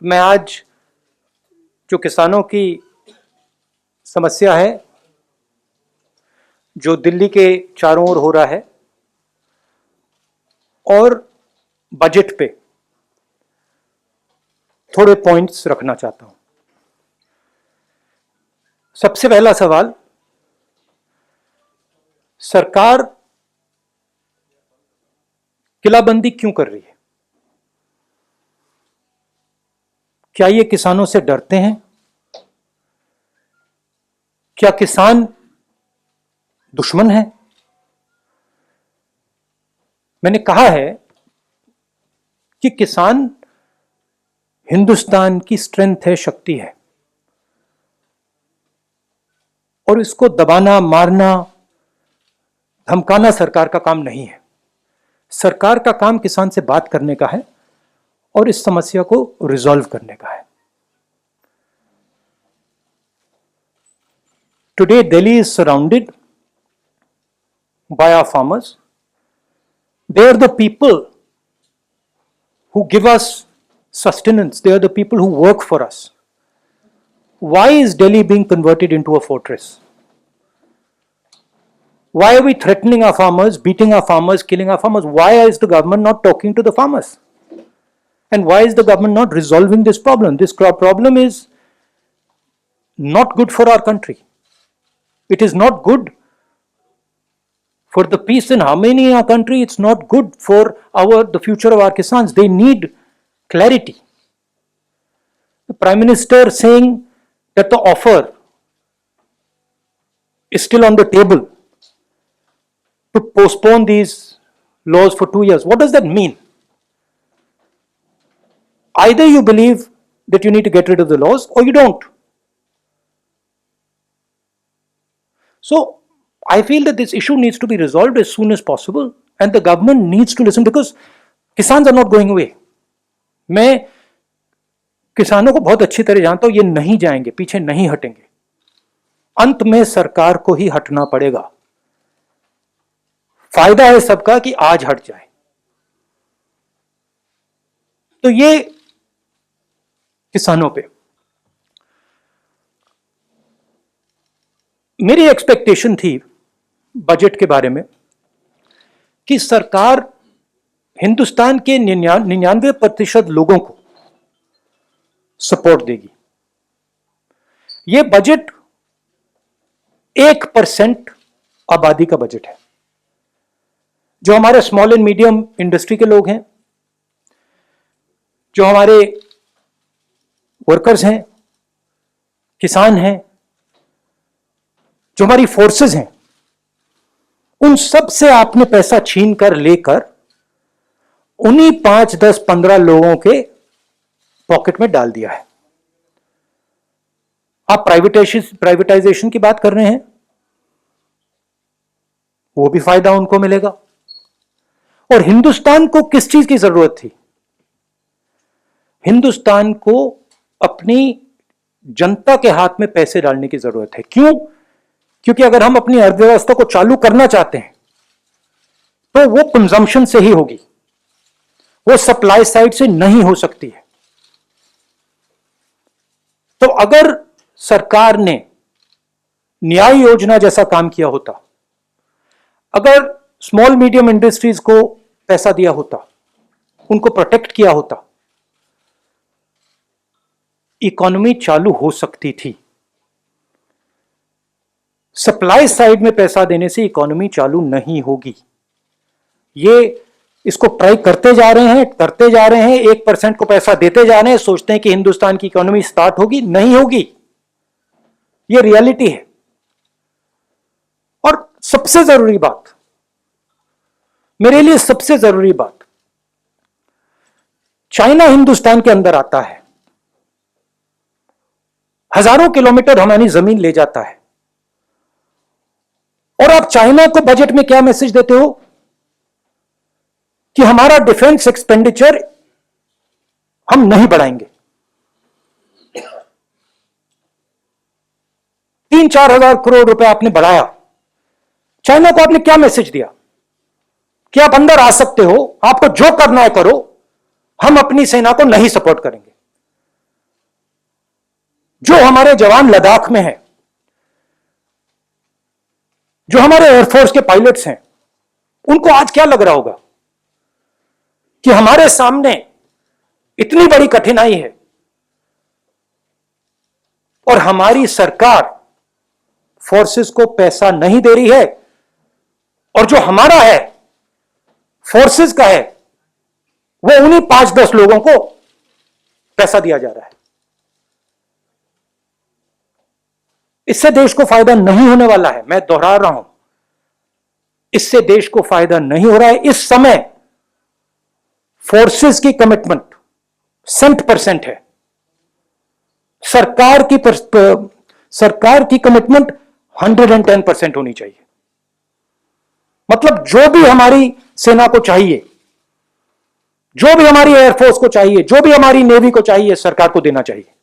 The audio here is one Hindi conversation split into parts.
मैं आज जो किसानों की समस्या है, जो दिल्ली के चारों ओर हो रहा है, और बजट पे थोड़े पॉइंट्स रखना चाहता हूं। सबसे पहला सवाल, सरकार किलाबंदी क्यों कर रही है? क्या ये किसानों से डरते हैं? क्या किसान दुश्मन है? मैंने कहा है कि किसान हिंदुस्तान की स्ट्रेंथ है, शक्ति है, और इसको दबाना, मारना, धमकाना सरकार का काम नहीं है। सरकार का काम किसान से बात करने का है और इस समस्या को रिजॉल्व करने का है। Today, Delhi is surrounded by our farmers. They are the people who give us sustenance. They are the people who work for us. Why is Delhi being converted into a fortress? Why are we threatening our farmers, beating our farmers, killing our farmers? Why is the government not talking to the farmers? And why is the government not resolving this problem? This problem is not good for our country. It is not good for the peace and harmony in our country. It's not good for the future of our Kisans. They need clarity. The Prime Minister saying that the offer is still on the table to postpone these laws for 2 years. What does that mean? Either you believe that you need to get rid of the laws or you don't. So, I feel that this issue needs to be resolved as soon as possible and the government needs to listen because Kisans are not going away. मैं किसानों को बहुत अच्छी तरह जानता हूं, ये नहीं जाएंगे, पीछे नहीं हटेंगे। अंत में सरकार को ही हटना पड़ेगा। फायदा है सबका कि आज हट जाए। तो ये किसानों पे मेरी एक्सपेक्टेशन थी बजट के बारे में कि सरकार हिंदुस्तान के 99% लोगों को सपोर्ट देगी। यह बजट 1% आबादी का बजट है। जो हमारे स्मॉल एंड मीडियम इंडस्ट्री के लोग हैं, जो हमारे वर्कर्स हैं, किसान हैं, जो हमारी फोर्सेस हैं, उन सब से आपने पैसा छीन कर लेकर उन्हीं 5, 10, 15 लोगों के पॉकेट में डाल दिया है। आप प्राइवेटाइजेशन की बात कर रहे हैं, वो भी फायदा उनको मिलेगा। और हिंदुस्तान को किस चीज की जरूरत थी? हिंदुस्तान को अपनी जनता के हाथ में पैसे डालने की जरूरत है। क्यों? क्योंकि अगर हम अपनी अर्थव्यवस्था को चालू करना चाहते हैं तो वो कंजम्पशन से ही होगी, वो सप्लाई साइड से नहीं हो सकती है। तो अगर सरकार ने न्याय योजना जैसा काम किया होता, अगर स्मॉल मीडियम इंडस्ट्रीज को पैसा दिया होता, उनको प्रोटेक्ट किया होता, इकोनॉमी चालू हो सकती थी। सप्लाई साइड में पैसा देने से इकोनॉमी चालू नहीं होगी। इसको ट्राई करते जा रहे हैं 1% को पैसा देते जा रहे हैं, सोचते हैं कि हिंदुस्तान की इकोनॉमी स्टार्ट होगी, नहीं होगी। ये रियलिटी है। और सबसे जरूरी बात, मेरे लिए सबसे जरूरी बात, चाइना हिंदुस्तान के अंदर आता है, हजारों किलोमीटर हमारी जमीन ले जाता है, और आप चाइना को बजट में क्या मैसेज देते हो कि हमारा डिफेंस एक्सपेंडिचर हम नहीं बढ़ाएंगे। 3-4 हजार करोड़ रुपए आपने बढ़ाया। चाइना को आपने क्या मैसेज दिया कि आप अंदर आ सकते हो, आपको जो करना है करो, हम अपनी सेना को नहीं सपोर्ट करेंगे। जो हमारे जवान लद्दाख में हैं, जो हमारे एयरफोर्स के पायलट्स हैं, उनको आज क्या लग रहा होगा कि हमारे सामने इतनी बड़ी कठिनाई है और हमारी सरकार फोर्सेस को पैसा नहीं दे रही है, और जो हमारा है फोर्सेस का है वो उन्हीं 5-10 लोगों को पैसा दिया जा रहा है। इससे देश को फायदा नहीं होने वाला है। मैं दोहरा रहा हूं, इससे देश को फायदा नहीं हो रहा है। इस समय फोर्सेस की कमिटमेंट 100% है, सरकार की कमिटमेंट 110% होनी चाहिए। मतलब जो भी हमारी सेना को चाहिए, जो भी हमारी एयरफोर्स को चाहिए, जो भी हमारी नेवी को चाहिए, सरकार को देना चाहिए।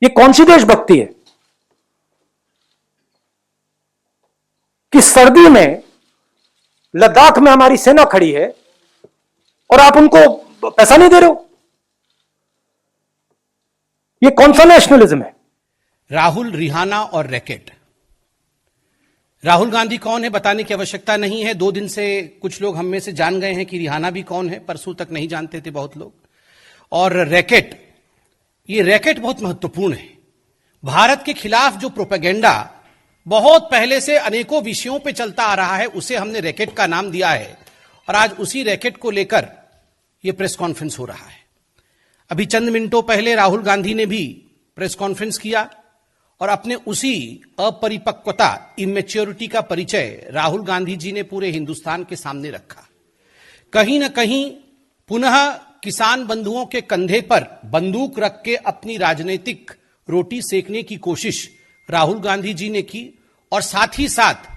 ये कौन सी देशभक्ति है कि सर्दी में लद्दाख में हमारी सेना खड़ी है और आप उनको पैसा नहीं दे रहे हो? ये कौन सा नेशनलिज्म है? राहुल, रिहाना और रैकेट। राहुल गांधी कौन है बताने की आवश्यकता नहीं है। 2 दिन से कुछ लोग हम में से जान गए हैं कि रिहाना भी कौन है, परसों तक नहीं जानते थे बहुत लोग। और रैकेट, ये रैकेट बहुत महत्वपूर्ण है। भारत के खिलाफ जो प्रोपेगेंडा बहुत पहले से अनेकों विषयों पे चलता आ रहा है, उसे हमने रैकेट का नाम दिया है। और आज उसी रैकेट को लेकर यह प्रेस कॉन्फ्रेंस हो रहा है। अभी चंद मिनटों पहले राहुल गांधी ने भी प्रेस कॉन्फ्रेंस किया और अपने उसी अपरिपक्वता, इमेच्योरिटी का परिचय राहुल गांधी जी ने पूरे हिंदुस्तान के सामने रखा। कहीं ना कहीं पुनः किसान बंधुओं के कंधे पर बंदूक रख के अपनी राजनीतिक रोटी सेकने की कोशिश राहुल गांधी जी ने की, और साथ ही साथ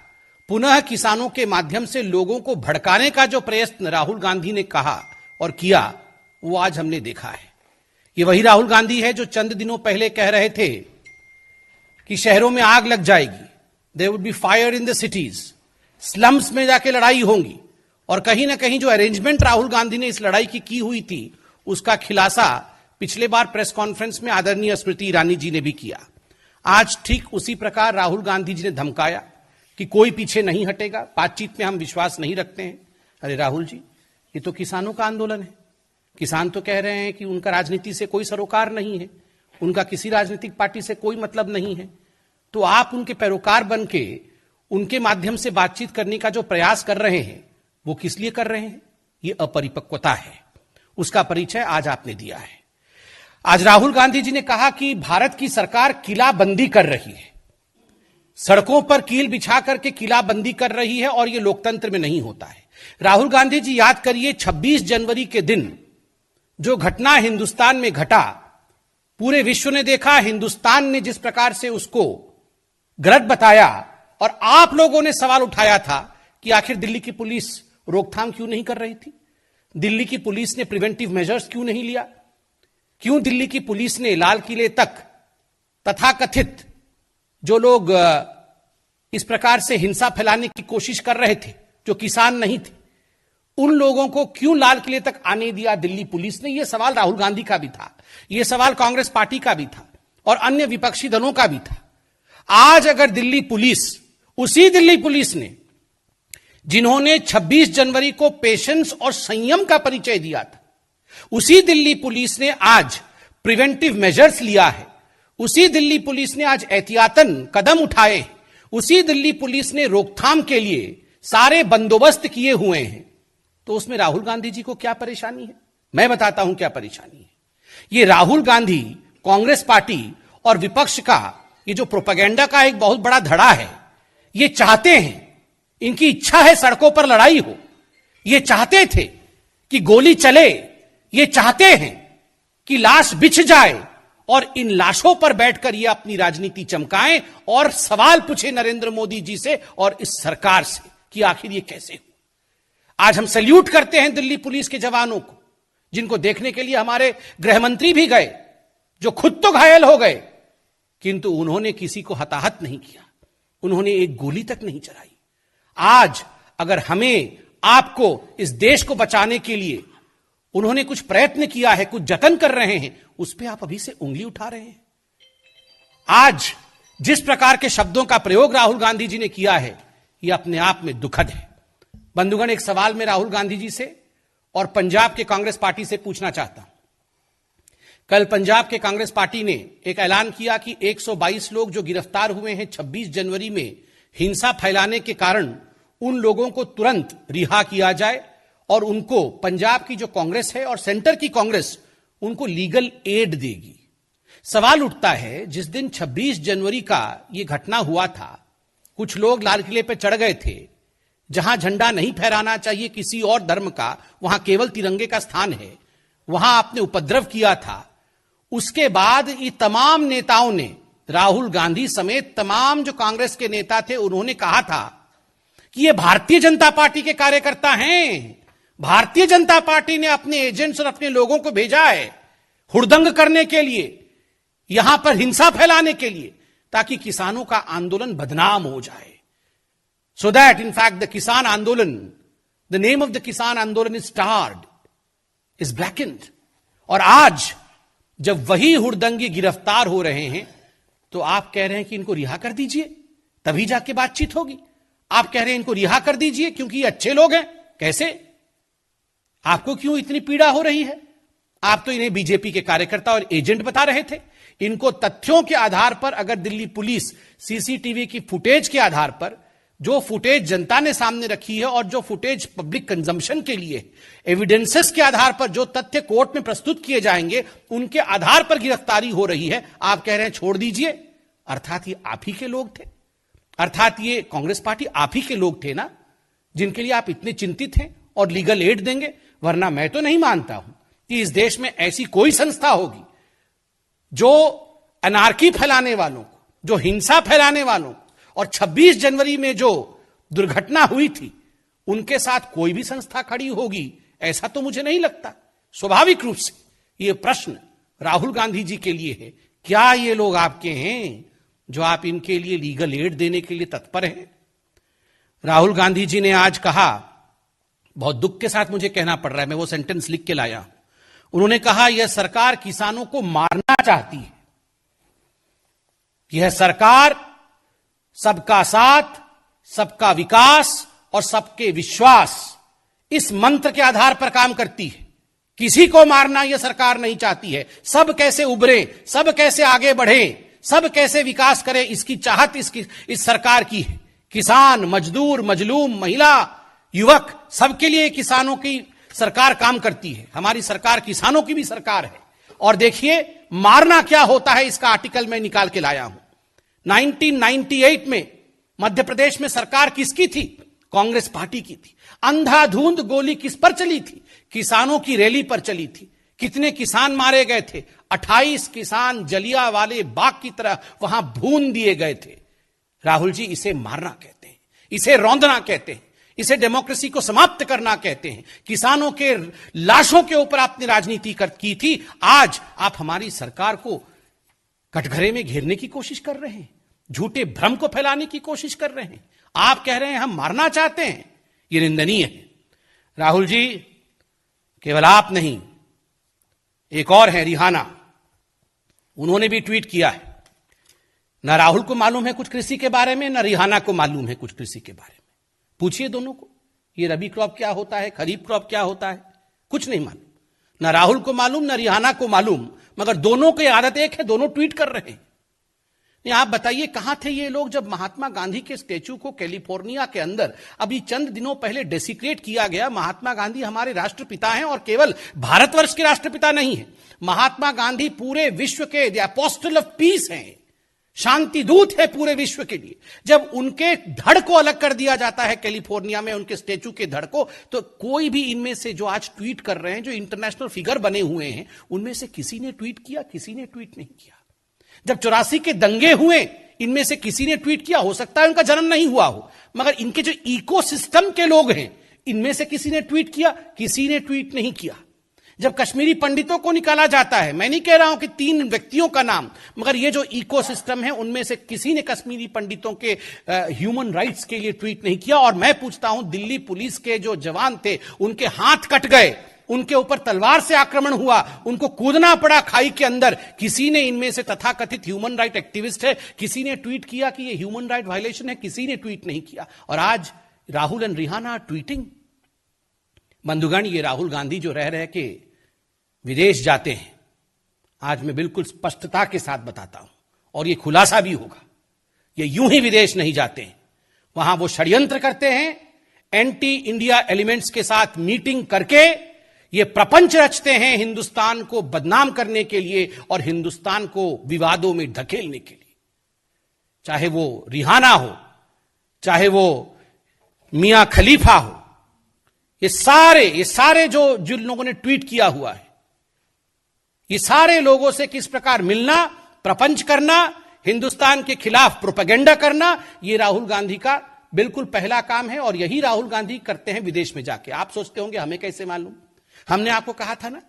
पुनः किसानों के माध्यम से लोगों को भड़काने का जो प्रयत्न राहुल गांधी ने कहा और किया, वो आज हमने देखा है। ये वही राहुल गांधी है जो चंद दिनों पहले कह रहे थे कि शहरों में आग लग जाएगी, there would be fire in the cities, slums में जाके लड़ाई होंगी। और कहीं ना कहीं जो अरेंजमेंट राहुल गांधी ने इस लड़ाई की हुई थी, उसका खुलासा पिछले बार प्रेस कॉन्फ्रेंस में आदरणीय स्मृति ईरानी जी ने भी किया। आज ठीक उसी प्रकार राहुल गांधी जी ने धमकाया कि कोई पीछे नहीं हटेगा, बातचीत में हम विश्वास नहीं रखते हैं। अरे राहुल जी, ये तो किसानों का आंदोलन है। किसान तो कह रहे हैं कि उनका राजनीति से कोई सरोकार नहीं है, उनका किसी राजनीतिक पार्टी से कोई मतलब नहीं है। तो आप उनके पैरोकार बन के उनके माध्यम से बातचीत करने का जो प्रयास कर रहे हैं, वो किस लिए कर रहे हैं? ये अपरिपक्वता है, उसका परिचय आज आपने दिया है। आज राहुल गांधी जी ने कहा कि भारत की सरकार किलाबंदी कर रही है, सड़कों पर कील बिछा करके किलाबंदी कर रही है, और ये लोकतंत्र में नहीं होता है। राहुल गांधी जी, याद करिए 26 जनवरी के दिन जो घटना हिंदुस्तान में घटा, पूरे विश्व ने देखा, हिंदुस्तान ने जिस प्रकार से उसको गलत बताया, और आप लोगों ने सवाल उठाया था कि आखिर दिल्ली की पुलिस रोकथाम क्यों नहीं कर रही थी, दिल्ली की पुलिस ने प्रिवेंटिव मेजर्स क्यों नहीं लिया, क्यों दिल्ली की पुलिस ने लाल किले तक तथाकथित जो लोग इस प्रकार से हिंसा फैलाने की कोशिश कर रहे थे, जो किसान नहीं थे, उन लोगों को क्यों लाल किले तक आने दिया दिल्ली पुलिस ने? यह सवाल राहुल गांधी का भी था, यह सवाल कांग्रेस पार्टी का भी था, और अन्य विपक्षी दलों का भी था। आज अगर दिल्ली पुलिस, उसी दिल्ली पुलिस ने जिन्होंने 26 जनवरी को पेशेंस और संयम का परिचय दिया था, उसी दिल्ली पुलिस ने आज प्रिवेंटिव मेजर्स लिया है, उसी दिल्ली पुलिस ने आज एहतियातन कदम उठाए, उसी दिल्ली पुलिस ने रोकथाम के लिए सारे बंदोबस्त किए हुए हैं, तो उसमें राहुल गांधी जी को क्या परेशानी है? मैं बताता हूं क्या परेशानी है। ये राहुल गांधी, कांग्रेस पार्टी और विपक्ष का ये जो प्रोपेगेंडा का एक बहुत बड़ा धड़ा है, ये चाहते हैं, इनकी इच्छा है सड़कों पर लड़ाई हो, ये चाहते थे कि गोली चले, ये चाहते हैं कि लाश बिछ जाए, और इन लाशों पर बैठकर ये अपनी राजनीति चमकाएं और सवाल पूछे नरेंद्र मोदी जी से और इस सरकार से कि आखिर ये कैसे हो। आज हम सैल्यूट करते हैं दिल्ली पुलिस के जवानों को, जिनको देखने के लिए हमारे गृह मंत्री भी गए, जो खुद तो घायल हो गए, किंतु उन्होंने किसी को हताहत नहीं किया, उन्होंने एक गोली तक नहीं चलाई। आज अगर हमें, आपको, इस देश को बचाने के लिए उन्होंने कुछ प्रयत्न किया है, कुछ जतन कर रहे हैं, उस पर आप अभी से उंगली उठा रहे हैं। आज जिस प्रकार के शब्दों का प्रयोग राहुल गांधी जी ने किया है, यह अपने आप में दुखद है। बंधुगण, एक सवाल मैं राहुल गांधी जी से और पंजाब के कांग्रेस पार्टी से पूछना चाहता हूं। कल पंजाब के कांग्रेस पार्टी ने एक ऐलान किया कि 122 लोग जो गिरफ्तार हुए हैं 26 जनवरी में हिंसा फैलाने के कारण, उन लोगों को तुरंत रिहा किया जाए और उनको पंजाब की जो कांग्रेस है और सेंटर की कांग्रेस उनको लीगल एड देगी। सवाल उठता है, जिस दिन 26 जनवरी का यह घटना हुआ था, कुछ लोग लाल किले पर चढ़ गए थे, जहां झंडा नहीं फहराना चाहिए किसी और धर्म का, वहां केवल तिरंगे का स्थान है, वहां आपने उपद्रव किया था। उसके बाद ये तमाम नेताओं ने, राहुल गांधी समेत तमाम जो कांग्रेस के नेता थे, उन्होंने कहा था कि ये भारतीय जनता पार्टी के कार्यकर्ता हैं। भारतीय जनता पार्टी ने अपने एजेंट्स और अपने लोगों को भेजा है हुड़दंग करने के लिए, यहां पर हिंसा फैलाने के लिए, ताकि किसानों का आंदोलन बदनाम हो जाए। So that in fact the Kisan Andolan, the name of the Kisan Andolan is starred, is blackened. और आज जब वही हुड़दंगी गिरफ्तार हो रहे हैं, तो आप कह रहे हैं कि इनको रिहा कर दीजिए, तभी जाके बातचीत होगी। आप कह रहे हैं इनको रिहा कर दीजिए क्योंकि ये अच्छे लोग हैं। कैसे? आपको क्यों इतनी पीड़ा हो रही है? आप तो इन्हें बीजेपी के कार्यकर्ता और एजेंट बता रहे थे। इनको तथ्यों के आधार पर, अगर दिल्ली पुलिस सीसीटीवी की फुटेज के आधार पर, जो फुटेज जनता ने सामने रखी है और जो फुटेज पब्लिक कंजम्पशन के लिए, एविडेंसेस के आधार पर जो तथ्य कोर्ट में प्रस्तुत किए जाएंगे, उनके आधार पर गिरफ्तारी हो रही है। आप कह रहे हैं छोड़ दीजिए। अर्थात ये आप ही के लोग थे, अर्थात ये कांग्रेस पार्टी आप ही के लोग थे ना, जिनके लिए आप इतने चिंतित हैं और लीगल एड देंगे। वरना मैं तो नहीं मानता हूं कि इस देश में ऐसी कोई संस्था होगी जो अनार्की फैलाने वालों को, जो हिंसा फैलाने वालों को, और 26 जनवरी में जो दुर्घटना हुई थी, उनके साथ कोई भी संस्था खड़ी होगी, ऐसा तो मुझे नहीं लगता। स्वाभाविक रूप से यह प्रश्न राहुल गांधी जी के लिए है, क्या ये लोग आपके हैं जो आप इनके लिए लीगल एड देने के लिए तत्पर हैं? राहुल गांधी जी ने आज कहा, बहुत दुख के साथ मुझे कहना पड़ रहा है, मैं वो सेंटेंस लिख के लाया, उन्होंने कहा यह सरकार किसानों को मारना चाहती है। यह सरकार सबका साथ, सबका विकास और सबके विश्वास, इस मंत्र के आधार पर काम करती है। किसी को मारना यह सरकार नहीं चाहती है। सब कैसे उभरे, सब कैसे आगे बढ़े, सब कैसे विकास करें, इसकी चाहत इस सरकार की है। किसान, मजदूर, मजलूम, महिला, युवक, सबके लिए किसानों की सरकार काम करती है। हमारी सरकार किसानों की भी सरकार है। और देखिए मारना क्या होता है, इसका आर्टिकल मैं निकाल के लाया हूं। 1998 में मध्य प्रदेश में सरकार किसकी थी? कांग्रेस पार्टी की थी। अंधाधुंध गोली किस पर चली थी? किसानों की रैली पर चली थी। कितने किसान मारे गए थे? 28 किसान जलियांवाले बाग की तरह वहां भून दिए गए थे। राहुल जी, इसे मारना कहते हैं, इसे रौंदना कहते हैं, इसे डेमोक्रेसी को समाप्त करना कहते हैं। किसानों के लाशों के ऊपर आपने राजनीति की थी। आज आप हमारी सरकार को कटघरे में घेरने की कोशिश कर रहे हैं, झूठे भ्रम को फैलाने की कोशिश कर रहे हैं। आप कह रहे हैं हम मारना चाहते हैं, यह निंदनीय है। राहुल जी, केवल आप नहीं, एक और है रिहाना, उन्होंने भी ट्वीट किया है। ना राहुल को मालूम है कुछ कृषि के बारे में, ना रिहाना को मालूम है कुछ कृषि के बारे में। पूछिए दोनों को, ये रबी क्रॉप क्या होता है, खरीफ क्रॉप क्या होता है, कुछ नहीं मालूम। ना राहुल को मालूम, ना रिहाना को मालूम, मगर दोनों की आदत एक है, दोनों ट्वीट कर रहे हैं। नहीं, आप बताइए कहां थे ये लोग जब महात्मा गांधी के स्टैच्यू को कैलिफोर्निया के अंदर अभी चंद दिनों पहले डेसिक्रेट किया गया। महात्मा गांधी हमारे राष्ट्रपिता हैं और केवल भारतवर्ष के राष्ट्रपिता नहीं है। महात्मा गांधी पूरे विश्व के द अपोस्टल ऑफ पीस हैं, शांति दूत है पूरे विश्व के लिए। जब उनके धड़ को अलग कर दिया जाता है कैलिफोर्निया में, उनके स्टैच्यू के धड़ को, तो कोई भी इनमें से जो आज ट्वीट कर रहे हैं, जो इंटरनेशनल फिगर बने हुए हैं, उनमें से किसी ने ट्वीट किया? किसी ने ट्वीट नहीं किया। जब 84 के दंगे हुए, इनमें से किसी ने ट्वीट किया? हो सकता है उनका जन्म नहीं हुआ हो, मगर इनके जो इकोसिस्टम के लोग हैं, इनमें से किसी ने ट्वीट किया? किसी ने ट्वीट नहीं किया। जब कश्मीरी पंडितों को निकाला जाता है, मैं नहीं कह रहा हूं कि 3 व्यक्तियों का नाम, मगर ये जो इकोसिस्टम है, उनमें से किसी ने कश्मीरी पंडितों के ह्यूमन राइट्स के लिए ट्वीट नहीं किया। और मैं पूछता हूं, दिल्ली पुलिस के जो जवान थे, उनके हाथ कट गए, उनके ऊपर तलवार से आक्रमण हुआ, उनको कूदना पड़ा खाई के अंदर। किसी ने इनमें से तथाकथित ह्यूमन राइट एक्टिविस्ट है, किसी ने ट्वीट किया कि यह ह्यूमन राइट वायलेशन है, किसी ने ट्वीट नहीं किया। और आज राहुल एंड रिहाना ट्वीटिंग। बंधुगण, ये राहुल गांधी जो रह रहे के विदेश जाते हैं, आज मैं बिल्कुल स्पष्टता के साथ बताता हूं और ये खुलासा भी होगा, ये यूं ही विदेश नहीं जाते हैं। वहां वो षड्यंत्र करते हैं, एंटी इंडिया एलिमेंट्स के साथ मीटिंग करके ये प्रपंच रचते हैं हिंदुस्तान को बदनाम करने के लिए और हिंदुस्तान को विवादों में धकेलने के लिए। चाहे वो रिहाना हो, चाहे वो मियां खलीफा हो, ये सारे जो जिन लोगों ने ट्वीट किया हुआ है, ये सारे लोगों से किस प्रकार मिलना, प्रपंच करना, हिंदुस्तान के खिलाफ प्रोपेगेंडा करना, यह राहुल गांधी का बिल्कुल पहला काम है। और यही राहुल गांधी करते हैं विदेश में जाके। आप सोचते होंगे हमें कैसे मालूम? हमने आपको कहा था ना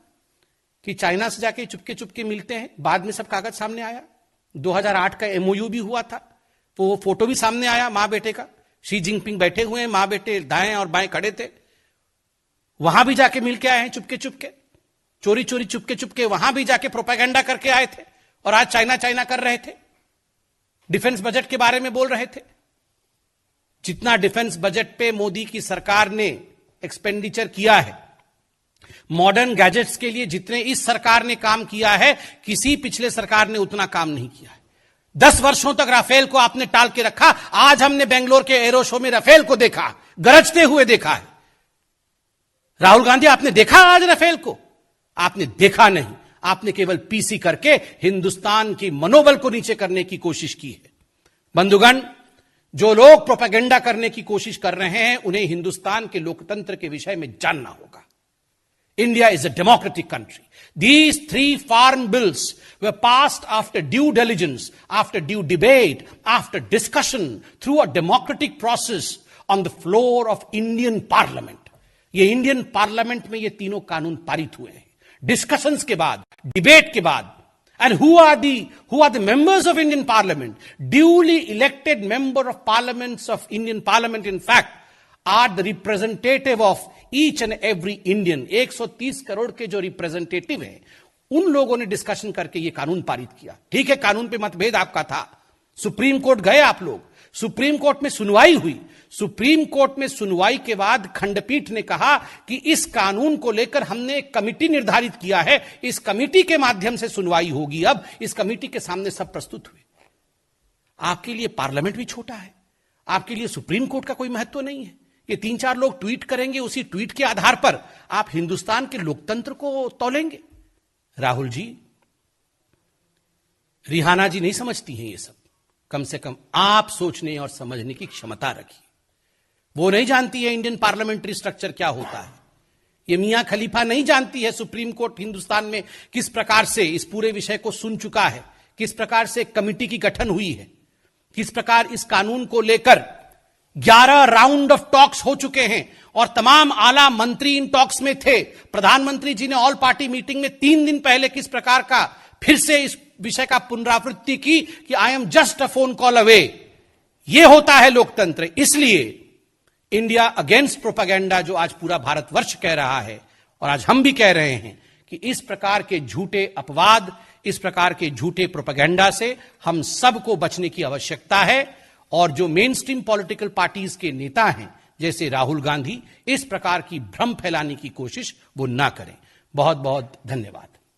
कि चाइना से जाके चुपके चुपके मिलते हैं, बाद में सब कागज सामने आया। 2008 का एमओयू भी हुआ था, तो वो फोटो भी सामने आया मां बेटे का। शी जिनपिंग बैठे हुए हैं, मां बेटे दाएं और बाएं खड़े थे, वहां भी जाके मिलके आए हैं चुपके चुपके, चोरी चोरी चुपके चुपके वहां भी जाके प्रोपेगेंडा करके आए थे। और आज चाइना चाइना कर रहे थे, डिफेंस बजट के बारे में बोल रहे थे। जितना डिफेंस बजट पे मोदी की सरकार ने एक्सपेंडिचर किया है, मॉडर्न गैजेट्स के लिए जितने इस सरकार ने काम किया है, किसी पिछले सरकार ने उतना काम नहीं किया है। 10 वर्षों तक राफेल को आपने टाल के रखा। आज हमने बेंगलोर के एरो शो में राफेल को देखा, गरजते हुए देखा है। राहुल गांधी, आपने देखा आज राफेल को? आपने देखा नहीं, आपने केवल पीसी करके हिंदुस्तान की मनोबल को नीचे करने की कोशिश की है। बंधुगण, जो लोग प्रोपेगेंडा करने की कोशिश कर रहे हैं, उन्हें हिंदुस्तान के लोकतंत्र के विषय में जानना होगा। India is a democratic country. These 3 farm bills were passed after due diligence, after due debate, after discussion, through a democratic process on the floor of Indian Parliament. ये इंडियन पार्लियामेंट में ये तीनों कानून पारित हुए हैं, डिस्कशंस के बाद, डिबेट के बाद। And who are the members of Indian Parliament? Duly elected member of parliaments of Indian Parliament, in fact, are the representative of each and every Indian. 130 crore के जो रिप्रेजेंटेटिव हैं, उन लोगों ने डिस्कशन करके ये कानून पारित किया। ठीक है, कानून पे मतभेद आपका था, सुप्रीम कोर्ट गए आप लोग, सुप्रीम कोर्ट में सुनवाई हुई। सुप्रीम कोर्ट में सुनवाई के बाद खंडपीठ ने कहा कि इस कानून को लेकर हमने एक कमिटी निर्धारित किया है, इस कमिटी के माध्यम से सुनवाई होगी। अब इस कमिटी के सामने सब प्रस्तुत हुए। आपके लिए पार्लियामेंट भी छोटा है, आपके लिए सुप्रीम कोर्ट का कोई महत्व नहीं है। ये 3-4 लोग ट्वीट करेंगे, उसी ट्वीट के आधार पर आप हिंदुस्तान के लोकतंत्र को तौलेंगे। राहुल जी, रिहाना जी नहीं समझती हैं ये सब। कम से कम आप सोचने और समझने की क्षमता रखिए। वो नहीं जानती है इंडियन पार्लियामेंट्री स्ट्रक्चर क्या होता है। ये मियां खलीफा नहीं जानती है सुप्रीम कोर्ट हिंदुस्तान में किस प्रकार से इस पूरे विषय को सुन चुका है, किस प्रकार से कमिटी की गठन हुई है, किस प्रकार इस कानून को लेकर 11 राउंड ऑफ टॉक्स हो चुके हैं और तमाम आला मंत्री इन टॉक्स में थे। प्रधानमंत्री जी ने ऑल पार्टी मीटिंग में 3 दिन पहले किस प्रकार का फिर से इस विषय का पुनरावृत्ति की कि I am just a phone call away. यह होता है लोकतंत्र। इसलिए इंडिया अगेंस्ट प्रोपेगेंडा, जो आज पूरा भारतवर्ष कह रहा है और आज हम भी कह रहे हैं कि इस प्रकार के झूठे अपवाद, इस प्रकार के झूठे प्रोपेगेंडा से हम सबको बचने की आवश्यकता है। और जो मेन स्ट्रीम पॉलिटिकल पार्टीज के नेता हैं जैसे राहुल गांधी, इस प्रकार की भ्रम फैलाने की कोशिश वो ना करें। बहुत बहुत धन्यवाद।